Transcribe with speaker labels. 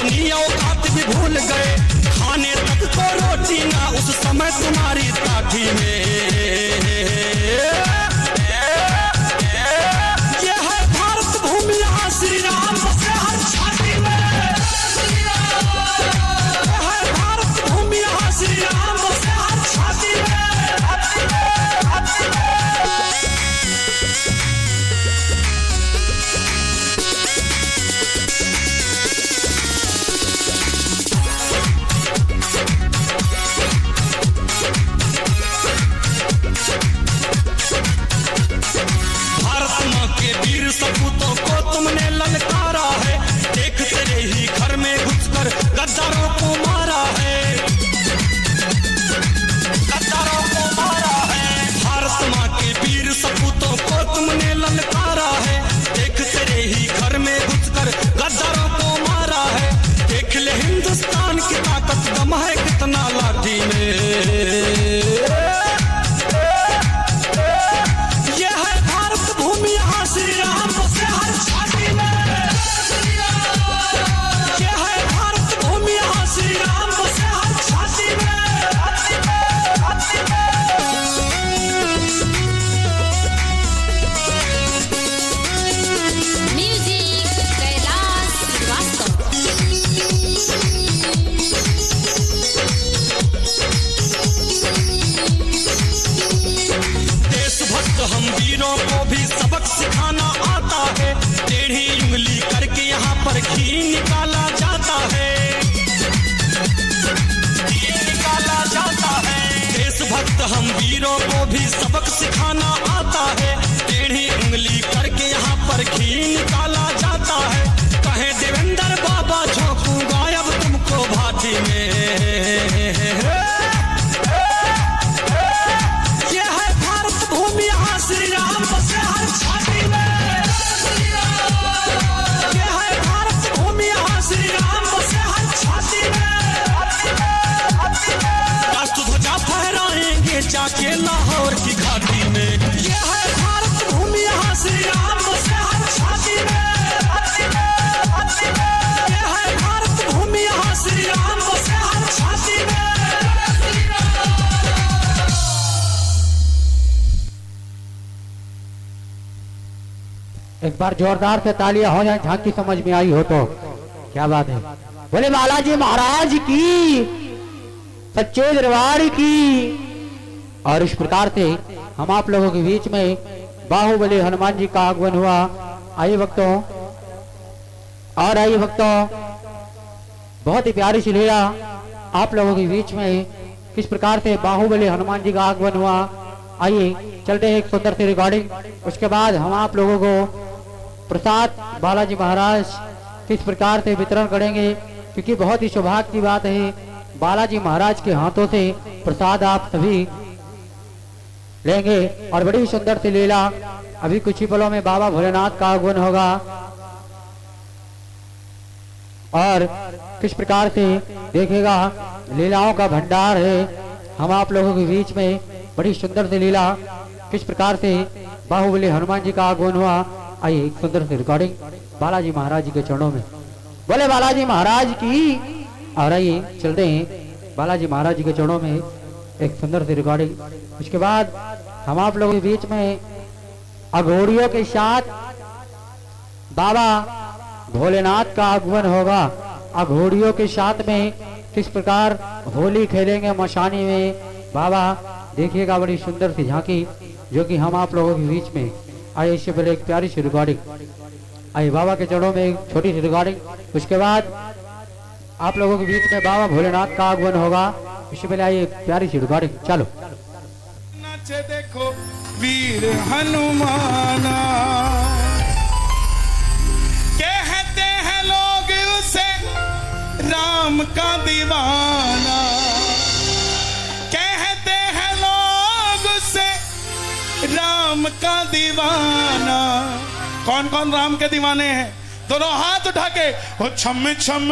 Speaker 1: अपनी औकात भी भूल गए, खाने तक को रोटी ना उस समय तुम्हारी ताठी में। ये है भारत भूमि, यहाँ श्री राम बसे हर छाती में। ये है भारत भूमि, यहाँ श्री राम बसे हर छाती में। वीर सपूतों को तुमने ललकारा है, देख तेरे ही घर में घुसकर गद्दारों को मारा है, गद्दारों को मारा है। भारत माँ के वीर सपूतों को तुमने ललकारा है, देख तेरे ही घर में घुसकर गद्दारों को मारा है। देख ले हिंदुस्तान की ताकत दम है कितना लाठी में। श्री राम बसे हर छाती में। ये है भारत भूमि, यहाँ श्री राम बसे हर छाती में।
Speaker 2: म्यूजिक कैलाश श्रीवास्तव।
Speaker 1: देशभक्त हम वीरों को भी सबक सिखाना आता है, टेढ़ी उंगली करके यहाँ पर घी निकाला जाता है, घी निकाला जाता है। देशभक्त हम वीरों को भी सबक सिखाना आता है, टेढ़ी उंगली करके यहाँ पर घी निकाला जाता है। कहे देवेंद्र बाबा झोंकूंगा अब तुमको भाटी में। श्री राम बसे हर छाती में। ये है भारत भूमि, यहाँ श्री राम बसे हर छाती में। राष्ट्र ध्वजा फहराएंगे जाके लाहौर की घाटी में। ये है भारत भूमि, यहाँ श्री राम बसे हर छाती में। ये है भारत भूमि, यहाँ श्री राम बसे हर छाती में।
Speaker 3: एक बार जोरदार से तालियां हो जाए, झांकी समझ में आई हो तो क्या बात है। बोले बालाजी महाराज की, सच्चे दरबार की। और इस प्रकार से हम आप लोगों के बीच में बाहुबली हनुमान जी का आगमन हुआ। आइए भक्तों, और आइए भक्तों, बहुत ही प्यारी सी लीला आप लोगों के बीच में किस प्रकार से बाहुबली हनुमान जी का आगमन हुआ। आइए चलते हैं एक सुंदर सी रिकॉर्डिंग, उसके बाद हम आप लोगों को प्रसाद बालाजी महाराज किस प्रकार से वितरण करेंगे, क्योंकि बहुत ही सौभाग्य की बात है, बालाजी महाराज के हाथों से प्रसाद आप सभी लेंगे। और बड़ी सुंदर सी लीला, अभी कुछ ही पलों में बाबा भोलेनाथ का आगमन होगा। और किस प्रकार से देखिएगा, लीलाओं का भंडार है हम आप लोगों के बीच में। बड़ी सुंदर सी लीला, किस प्रकार से बाहुबली हनुमान जी का आगमन हुआ। आइए एक सुंदर सी रिकॉर्डिंग बालाजी महाराज जी के चरणों में। बोले बालाजी महाराज की। और आइए चलते हैं बालाजी महाराज जी के चरणों में एक सुंदर सी रिकॉर्डिंग। उसके बाद हम आप लोगों के बीच में अघोड़ियों के साथ बाबा भोलेनाथ का आगमन होगा। अघोड़ियों के साथ में किस प्रकार होली खेलेंगे मशानी में बाबा, देखिएगा बड़ी सुंदर सी झांकी जो कि हम आप लोगों के बीच में। आइए इससे पहले एक प्यारी सी रिकॉर्डिंग, आइए बाबा के चरणों में एक छोटी सी रिकॉर्डिंग। उसके बाद आप लोगों के बीच में बाबा भोलेनाथ का आगमन होगा। इससे पहले आइए एक प्यारी सी रिकॉर्डिंग, चलो।
Speaker 4: नाचे देखो वीर हनुमाना, कहते हैं लोग उसे राम का दीवाना, कहते हैं लोग उसे राम का दीवाना। कौन कौन राम के दीवाने हैं? दोनों हाथ उठा के, ओ छम छम